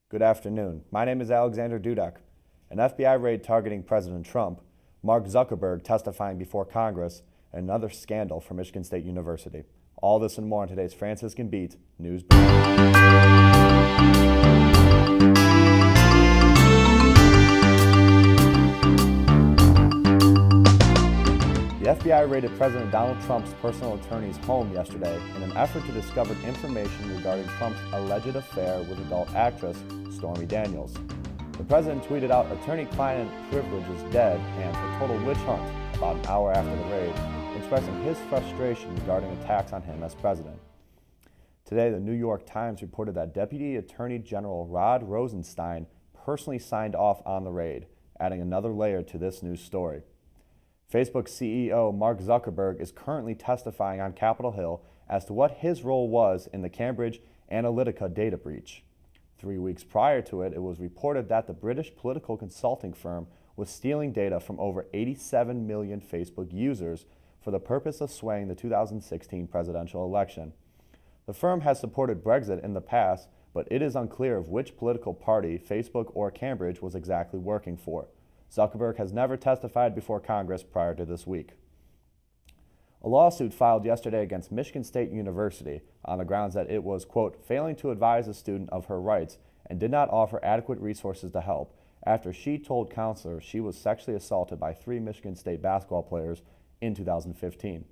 Good afternoon. My name is Alexander Dudek. An FBI raid targeting President Trump, Mark Zuckerberg testifying before Congress, and another scandal for Michigan State University. All this and more in today's Franciscan Beat News Brief. The FBI raided President Donald Trump's personal attorney's home yesterday in an effort to discover information regarding Trump's alleged affair with adult actress Stormy Daniels. The president tweeted out attorney-client privilege is dead and a total witch hunt about an hour after the raid, expressing his frustration regarding attacks on him as president. Today, the New York Times reported that Deputy Attorney General Rod Rosenstein personally signed off on the raid, adding another layer to this news story. Facebook CEO Mark Zuckerberg is currently testifying on Capitol Hill as to what his role was in the Cambridge Analytica data breach. 3 weeks prior to it, it was reported that the British political consulting firm was stealing data from over 87 million Facebook users for the purpose of swaying the 2016 presidential election. The firm has supported Brexit in the past, but it is unclear of which political party Facebook or Cambridge was exactly working for. Zuckerberg has never testified before Congress prior to this week. A lawsuit filed yesterday against Michigan State University on the grounds that it was, quote, failing to advise a student of her rights and did not offer adequate resources to help after she told counselors she was sexually assaulted by 3 Michigan State basketball players in 2015.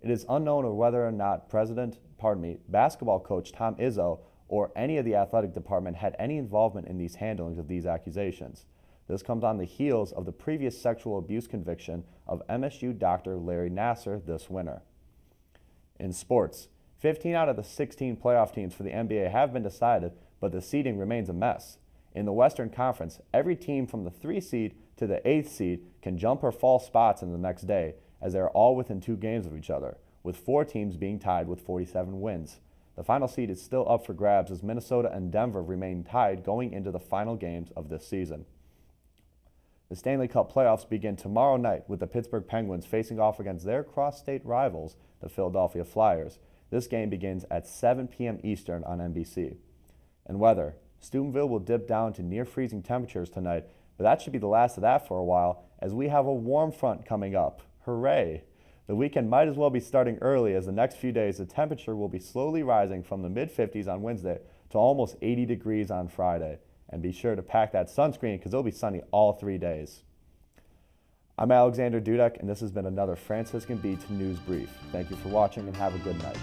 It is unknown whether or not basketball coach Tom Izzo or any of the athletic department had any involvement in these handlings of these accusations. This comes on the heels of the previous sexual abuse conviction of MSU doctor Larry Nassar this winter. In sports, 15 out of the 16 playoff teams for the NBA have been decided, but the seeding remains a mess. In the Western Conference, every team from the 3 seed to the 8th seed can jump or fall spots in the next day, as they are all within 2 games of each other, with 4 teams being tied with 47 wins. The final seed is still up for grabs as Minnesota and Denver remain tied going into the final games of this season. The Stanley Cup playoffs begin tomorrow night with the Pittsburgh Penguins facing off against their cross-state rivals, the Philadelphia Flyers. This game begins at 7 p.m. Eastern on NBC. And weather. Steubenville will dip down to near freezing temperatures tonight, but that should be the last of that for a while as we have a warm front coming up. Hooray! The weekend might as well be starting early as the next few days the temperature will be slowly rising from the mid-50s on Wednesday to almost 80 degrees on Friday. And be sure to pack that sunscreen because it'll be sunny all 3 days. I'm Alexander Dudek, and this has been another Franciscan Beat News Brief. Thank you for watching and have a good night.